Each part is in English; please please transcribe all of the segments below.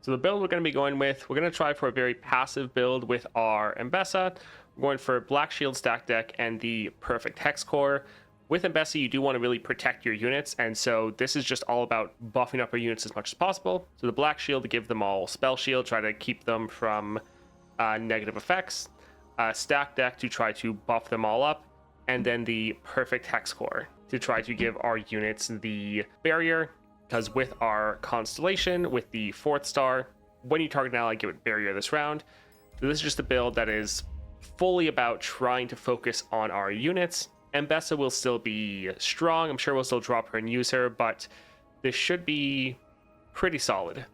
So the build we're going to be going with, we're going to try for a very passive build with our Ambessa. We're going for Black Shield stack deck and the perfect Hexcore. With Ambessa, you do want to really protect your units, and so this is just all about buffing up our units as much as possible. So the Black Shield to give them all Spell Shield, try to keep them from negative effects. Stack deck to try to buff them all up, and then the perfect Hexcore to try to give our units the barrier, because with our Constellation, with the 4th star, when you target an ally, give it barrier this round. So this is just a build that is fully about trying to focus on our units. Ambessa will still be strong. I'm sure we'll still drop her and use her, but this should be pretty solid.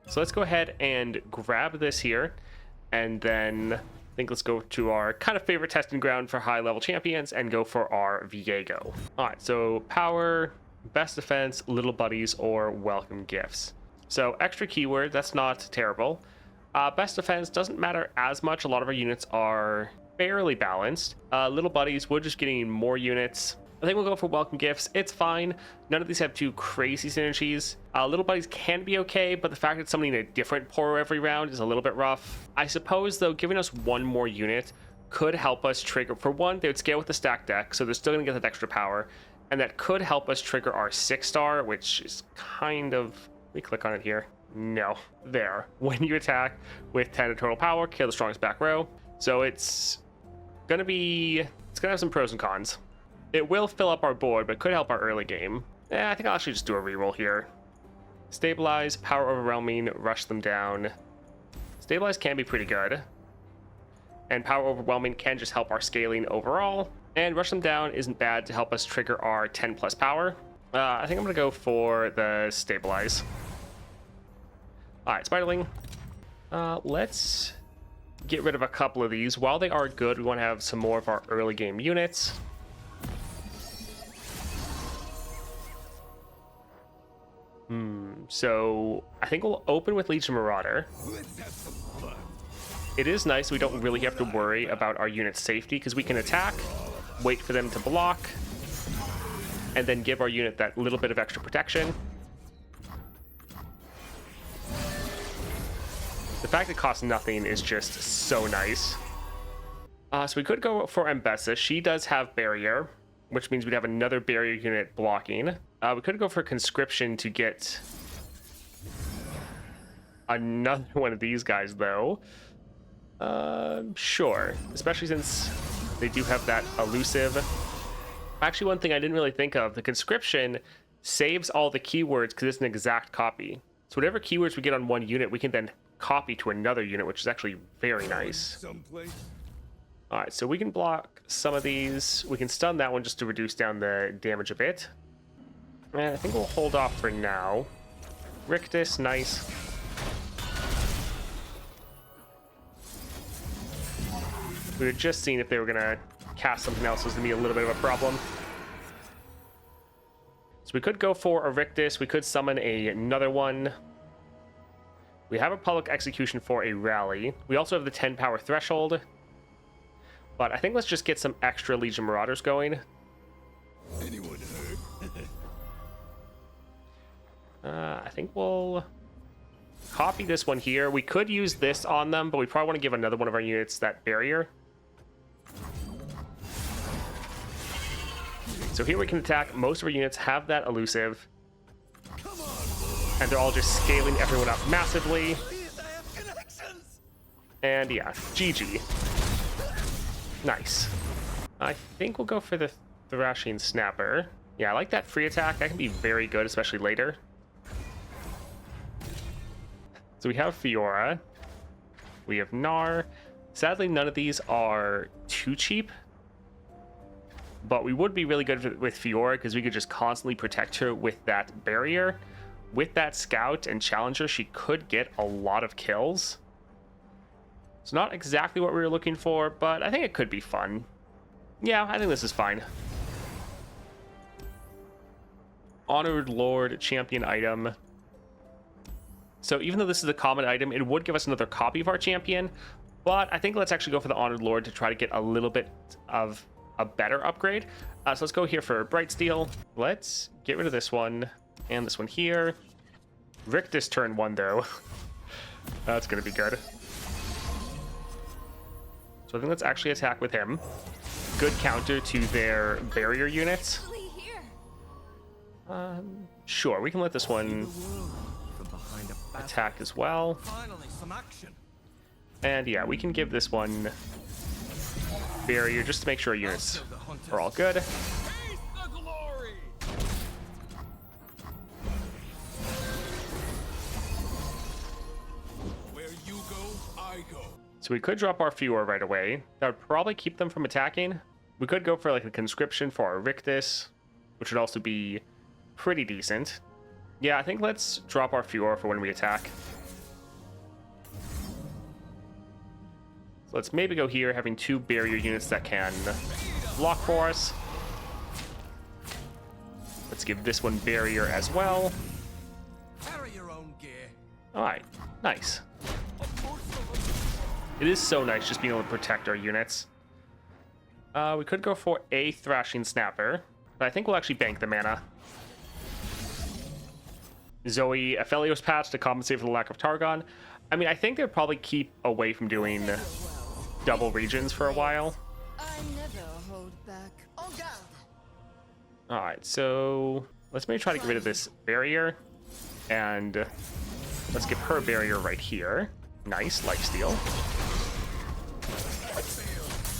So let's go ahead and grab this here, and then I think let's go to our kind of favorite testing ground for high level champions and go for our Viego. All right, so power, best defense, little buddies, or welcome gifts. So extra keyword, that's not terrible. Best defense doesn't matter as much. A lot of our units are fairly balanced. Little buddies, we're just getting more units. I think we'll go for welcome gifts. It's fine. None of these have too crazy synergies. Little buddies can be okay, but the fact that something in a different poro every round is a little bit rough. I suppose, though, giving us one more unit could help us trigger. For one, they would scale with the stack deck, so they're still going to get that extra power, and that could help us trigger our 6-star, which is kind of... Let me click on it here. No. There. When you attack with 10 of total power, kill the strongest back row. So it's gonna have some pros and cons. It will fill up our board, but could help our early game. I think I'll actually just do a reroll here. Stabilize, power overwhelming, rush them down. Stabilize can be pretty good, and power overwhelming can just help our scaling overall, and rush them down isn't bad to help us trigger our 10 plus power. I think I'm gonna go for the stabilize. All right, Spiderling. Let's get rid of a couple of these. While they are good, we want to have some more of our early game units. So I think we'll open with Legion Marauder. It is nice we don't really have to worry about our unit's safety, because we can attack, wait for them to block, and then give our unit that little bit of extra protection. The fact it costs nothing is just so nice. So we could go for Ambessa. She does have barrier, which means we'd have another barrier unit blocking. We could go for conscription to get another one of these guys, though. Sure, especially since they do have that elusive. Actually, one thing I didn't really think of, the conscription saves all the keywords because it's an exact copy. So whatever keywords we get on one unit, we can then copy to another unit, which is actually very nice. All right, so we can block some of these. We can stun that one just to reduce down the damage a bit. And I think we'll hold off for now. Rictus, nice. We were just seeing if they were gonna cast something else was gonna be a little bit of a problem. So we could go for a Rictus. We could summon another one. We have a public execution for a rally. We also have the 10 power threshold. But I think let's just get some extra Legion Marauders going. Anyone hurt? I think we'll copy this one here. We could use this on them, but we probably want to give another one of our units that barrier. So here we can attack. Most of our units have that elusive. And they're all just scaling everyone up massively. And yeah, GG. Nice. I think we'll go for the Thrashing Snapper. Yeah, I like that free attack. That can be very good, especially later. So we have Fiora. We have Gnar. Sadly, none of these are too cheap. But we would be really good with Fiora because we could just constantly protect her with that barrier. With that Scout and Challenger, she could get a lot of kills. It's not exactly what we were looking for, but I think it could be fun. Yeah, I think this is fine. Honored Lord champion item. So even though this is a common item, it would give us another copy of our champion, but I think let's actually go for the Honored Lord to try to get a little bit of a better upgrade. So let's go here for Bright Steel. Let's get rid of this one and this one here. Rictus turn 1 though. That's gonna be good. So I think let's actually attack with him. Good counter to their barrier units. Sure, we can let this one attack as well. And yeah, we can give this one barrier just to make sure our units are all good. Where you go, I go. So we could drop our Fiora right away. That would probably keep them from attacking. We could go for like a conscription for our Rictus, which would also be pretty decent. Yeah, I think let's drop our Fiora for when we attack. So let's maybe go here, having 2 barrier units that can block for us. Let's give this one barrier as well. Carry your own gear. All right, nice. It is so nice just being able to protect our units. We could go for a Thrashing Snapper, but I think we'll actually bank the mana. Zoe, Aphelios patch to compensate for the lack of Targon. I mean, I think they'd probably keep away from doing double regions for a while. I never hold back. On guard. All right, so let's maybe try to get rid of this barrier, and let's give her a barrier right here. Nice, lifesteal.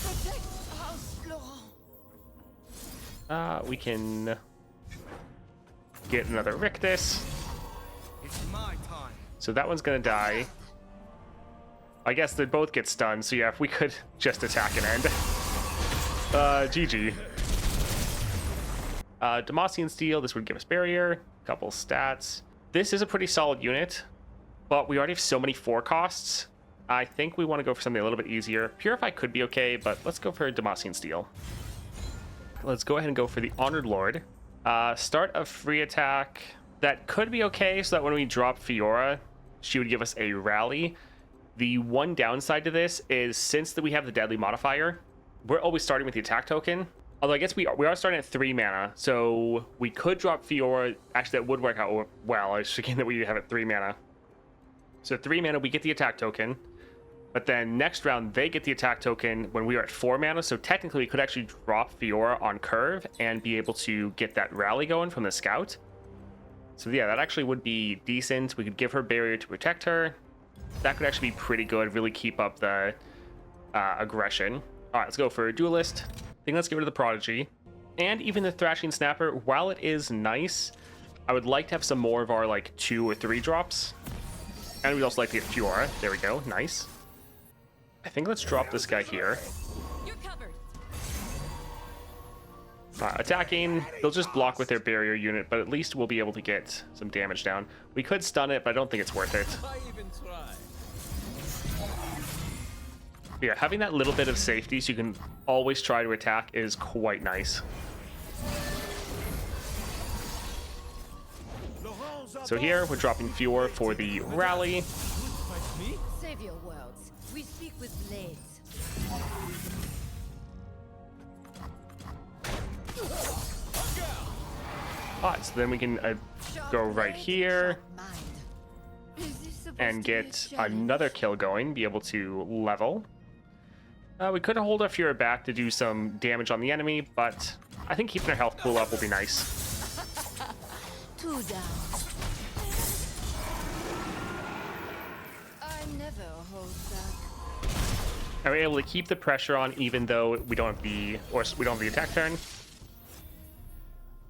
Protect House Laurent. We can get another Rictus. It's my time. So that one's gonna die. I guess they both get stunned, so yeah, if we could just attack and end. GG. Demacian Steel, this would give us barrier, couple stats. This is a pretty solid unit, but we already have so many 4 costs. I think we want to go for something a little bit easier. Purify could be okay, but let's go for Demacian Steel. Let's go ahead and go for the Honored Lord. Start a free attack. That could be okay, so that when we drop Fiora, she would give us a rally. The one downside to this is since we have the deadly modifier, we're always starting with the attack token. Although I guess we are starting at 3 mana, so we could drop Fiora. Actually, that would work out well. I was thinking that we have it 3 mana. So 3 mana, we get the attack token. But then next round, they get the attack token when we are at 4 mana. So technically, we could actually drop Fiora on curve and be able to get that rally going from the scout. So yeah, that actually would be decent. We could give her barrier to protect her. That could actually be pretty good. Really keep up the aggression. All right, let's go for a Duelist. I think let's get rid of the Prodigy. And even the Thrashing Snapper, while it is nice, I would like to have some more of our like 2 or 3 drops. And we'd also like to get Fiora. There we go, nice. I think let's drop this guy here. You're covered. Attacking, they'll just block with their barrier unit, but at least we'll be able to get some damage down. We could stun it, but I don't think it's worth it. I even try. Yeah, having that little bit of safety so you can always try to attack is quite nice. So here, we're dropping Fiora for the rally. Save your worlds. We speak with blades. Alright, so then we can go right here and get another kill going, be able to level. We could hold our Fiora back to do some damage on the enemy, but I think keeping our health pool up will be nice. 2 down. I never hold back. Are we able to keep the pressure on even though we don't have the attack turn?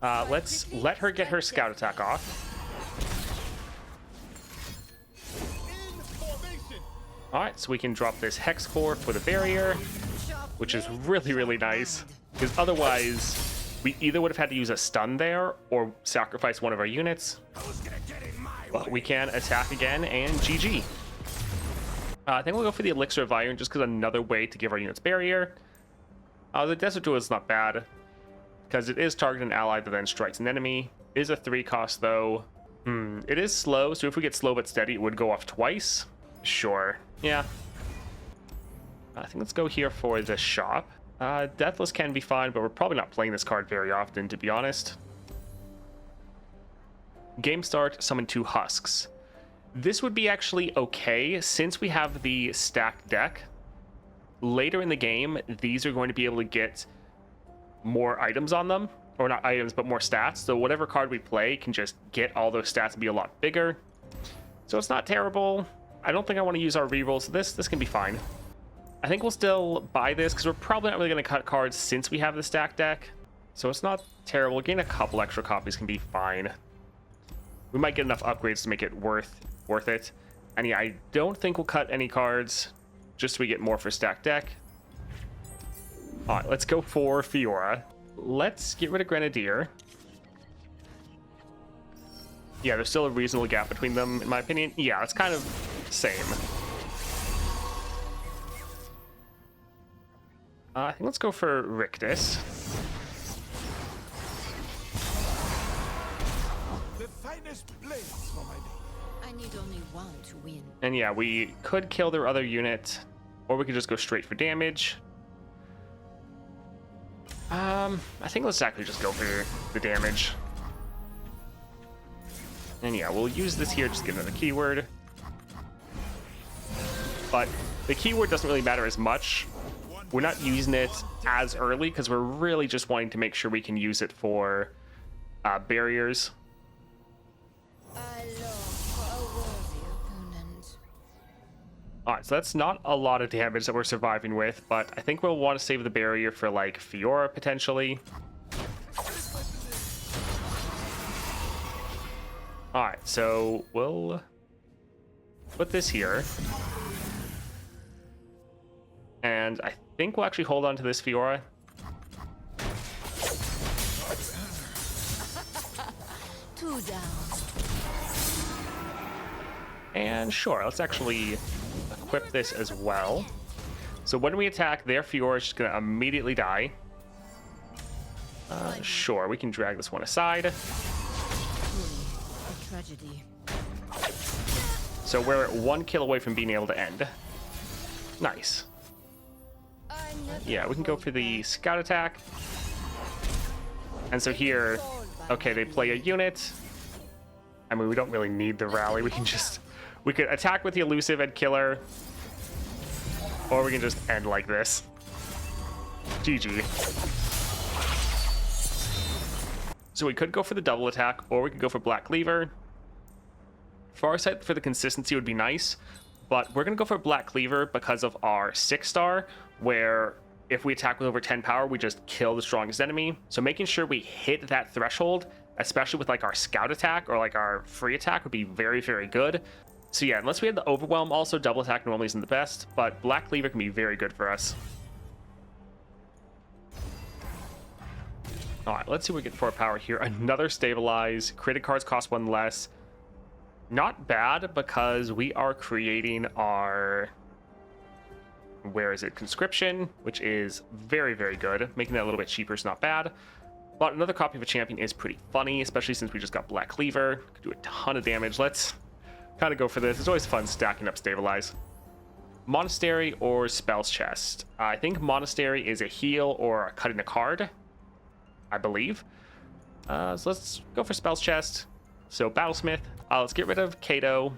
Let's let her get her scout attack off. Alright, so we can drop this Hexcore for the barrier, which is really, really nice. Because otherwise, we either would have had to use a stun there or sacrifice one of our units. But we can attack again and GG. I think we'll go for the Elixir of Iron just because another way to give our units barrier. The Desert Duel is not bad because it is target an ally that then strikes an enemy. It is a 3 cost though. It is slow, so if we get slow but steady, it would go off twice. Sure. Yeah. I think let's go here for the shop. Deathless can be fine, but we're probably not playing this card very often, to be honest. Game start, summon 2 husks. This would be actually okay since we have the stacked deck. Later in the game, these are going to be able to get more items on them, or not items, but more stats. So whatever card we play can just get all those stats and be a lot bigger. So it's not terrible. I don't think I want to use our rerolls, so this can be fine. I think we'll still buy this because we're probably not really going to cut cards since we have the stack deck. So it's not terrible. Getting a couple extra copies can be fine. We might get enough upgrades to make it worth it. And yeah, I don't think we'll cut any cards just so we get more for stack deck. All right, let's go for Fiora. Let's get rid of Grenadier. Yeah, there's still a reasonable gap between them, in my opinion. Yeah, it's kind of same. I think let's go for Rictus. The finest blades for my day. I need only one to win. And yeah, we could kill their other unit, or we could just go straight for damage. I think let's actually just go for the damage. And yeah, we'll use this here, just get another keyword. But the keyword doesn't really matter as much. We're not using it as early because we're really just wanting to make sure we can use it for barriers. I long for a worthy opponent. Alright, so that's not a lot of damage that we're surviving with, but I think we'll want to save the barrier for like Fiora potentially. Alright, so we'll put this here. And I think we'll actually hold on to this Fiora. Two down. And sure, let's actually equip this as well. So when we attack, their Fiora is just going to immediately die. Sure, we can drag this one aside. A tragedy. So we're 1 kill away from being able to end. Nice. Yeah, we can go for the scout attack. And so here, okay, they play a unit. I mean, we don't really need the rally. We could attack with the elusive and killer. Or we can just end like this. GG. So we could go for the double attack, or we could go for Black Cleaver. Farsight for the consistency would be nice, but we're going to go for Black Cleaver because of our 6-star, where if we attack with over 10 power, we just kill the strongest enemy. So making sure we hit that threshold, especially with like our scout attack or like our free attack, would be very, very good. So yeah, unless we had the overwhelm, also double attack normally isn't the best, but Black Cleaver can be very good for us. All right, let's see what we get for power here. Another stabilize. Created cards cost 1 less. Not bad because we are creating our... Where is it? Conscription, which is very, very good. Making that a little bit cheaper is not bad. But another copy of a champion is pretty funny, especially since we just got Black Cleaver. Could do a ton of damage. Let's kind of go for this. It's always fun stacking up stabilize. Monastery or Spells Chest. I think Monastery is a heal or cutting a card, I believe. So let's go for Spells Chest. So Battlesmith. Let's get rid of Kato.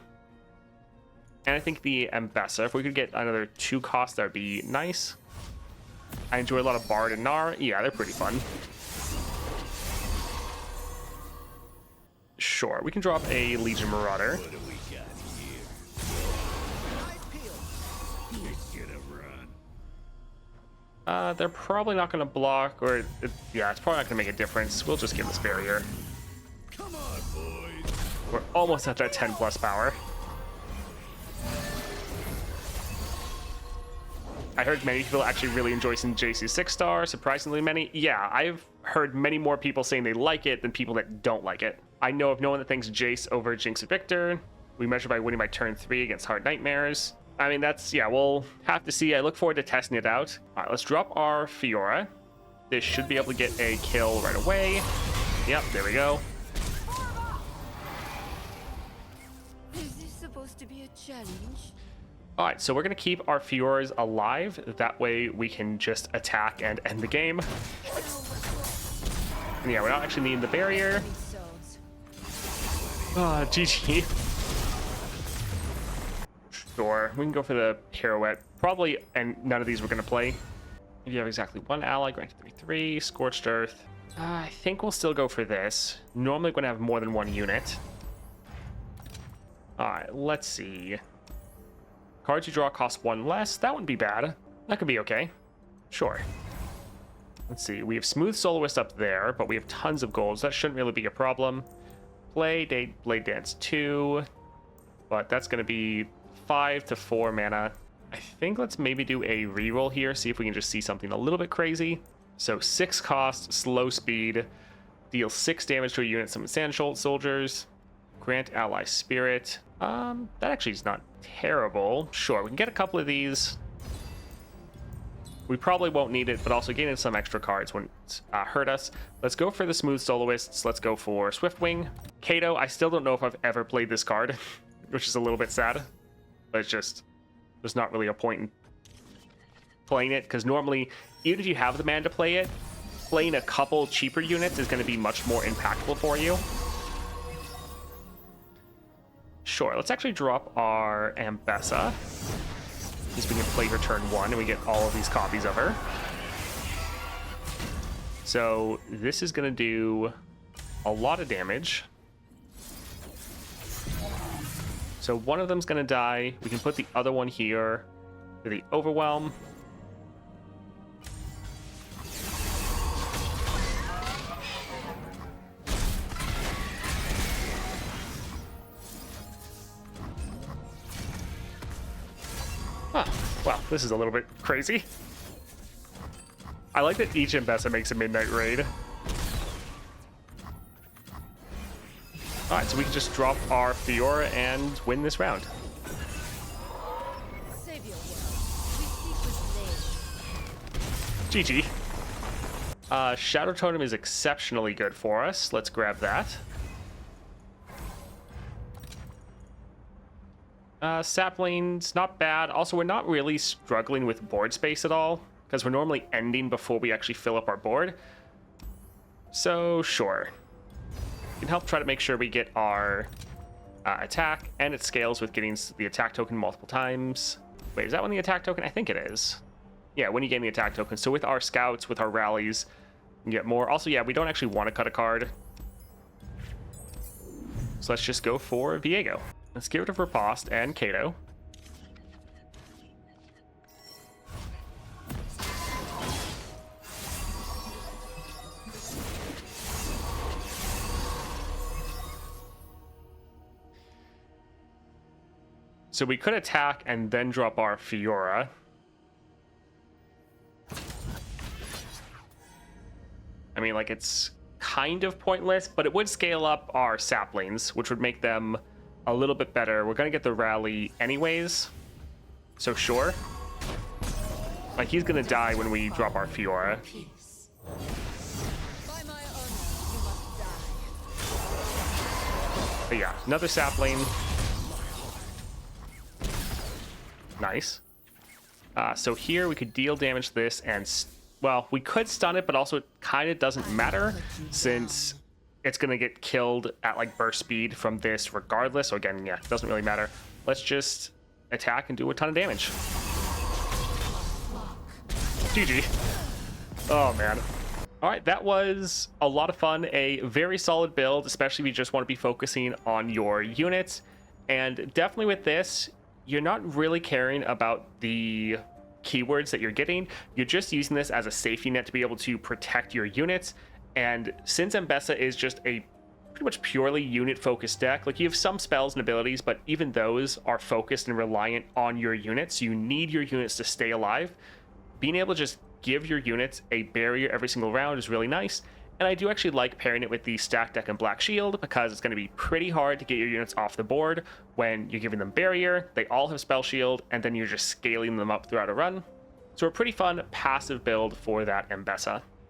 And I think the Ambessa. If we could get another 2 costs, that would be nice. I enjoy a lot of Bard and Gnar. Yeah, they're pretty fun. Sure, we can drop a Legion Marauder. What do we got here? You're gonna run. They're probably not going to block, or yeah, it's probably not going to make a difference. We'll just give this barrier. Come on, boys. We're almost at that 10 plus power. I heard many people actually really enjoy some JC's 6-star, surprisingly many. Yeah, I've heard many more people saying they like it than people that don't like it. I know of no one that thinks Jace over Jinx and Victor. We measure by winning by turn 3 against Hard Nightmares. I mean, that's, yeah, we'll have to see. I look forward to testing it out. All right, let's drop our Fiora. This should be able to get a kill right away. Yep, there we go. Is this supposed to be a challenge? All right, so we're going to keep our Fioras alive. That way we can just attack and end the game. And yeah, we're not actually needing the barrier. GG. Sure, we can go for the Pirouette. Probably, and none of these we're going to play. If you have exactly one ally, granted 3/3, Scorched Earth. I think we'll still go for this. Normally we're going to have more than one unit. Alright, let's see. Cards you draw cost one less. That wouldn't be bad. That could be okay. Sure. Let's see. We have Smooth Soloist up there, but we have tons of golds. That shouldn't really be a problem. Blade Dance 2. But that's going to be 5 to 4 mana. I think let's maybe do a reroll here. See if we can just see something a little bit crazy. So 6 cost, slow speed. Deal 6 damage to a unit, summon Sand Soldiers. Grant ally spirit. That actually is not terrible. Sure, we can get a couple of these. We probably won't need it, but also gaining some extra cards wouldn't hurt us. Let's go for the Smooth Soloists. Let's go for Swiftwing. Kato, I still don't know if I've ever played this card, which is a little bit sad. But it's just, there's not really a point in playing it, because normally, even if you have the mana to play it, playing a couple cheaper units is going to be much more impactful for you. Sure, let's actually drop our Ambessa. Because we can play her turn 1 and we get all of these copies of her. So this is going to do a lot of damage. So one of them's going to die. We can put the other one here for the Overwhelm. Huh. Wow, this is a little bit crazy. I like that each Ambessa makes a midnight raid. Alright, so we can just drop our Fiora and win this round. Save your world. We speak with GG. Shadow Totem is exceptionally good for us. Let's grab that. Saplings, not bad. Also, we're not really struggling with board space at all, because we're normally ending before we actually fill up our board. So, sure. Can help try to make sure we get our attack, and it scales with getting the attack token multiple times. Wait, is that when the attack token? I think it is. Yeah, when you gain the attack token. So with our scouts, with our rallies, you can get more. Also, yeah, we don't actually want to cut a card. So let's just go for Viego. Let's get rid of Riposte and Kato. So we could attack and then drop our Fiora. I mean, like, it's kind of pointless, but it would scale up our saplings, which would make them a little bit better. We're going to get the rally anyways, so sure. Like, he's going to die when we drop our Fiora. by my honor, you must die. But yeah, another sapling. Nice. So here we could deal damage to this and, well, we could stun it, but also it kind of doesn't matter since it's going to get killed at like burst speed from this regardless. So again, yeah, it doesn't really matter. Let's just attack and do a ton of damage. GG. Oh, man. All right, that was a lot of fun. A very solid build, especially if you just want to be focusing on your units. And definitely with this, you're not really caring about the keywords that you're getting. You're just using this as a safety net to be able to protect your units. And since Ambessa is just a pretty much purely unit-focused deck, like, you have some spells and abilities, but even those are focused and reliant on your units. You need your units to stay alive. Being able to just give your units a barrier every single round is really nice. And I do actually like pairing it with the stack deck and Black Shield, because it's going to be pretty hard to get your units off the board when you're giving them barrier. They all have spell shield, and then you're just scaling them up throughout a run. So a pretty fun passive build for that Ambessa.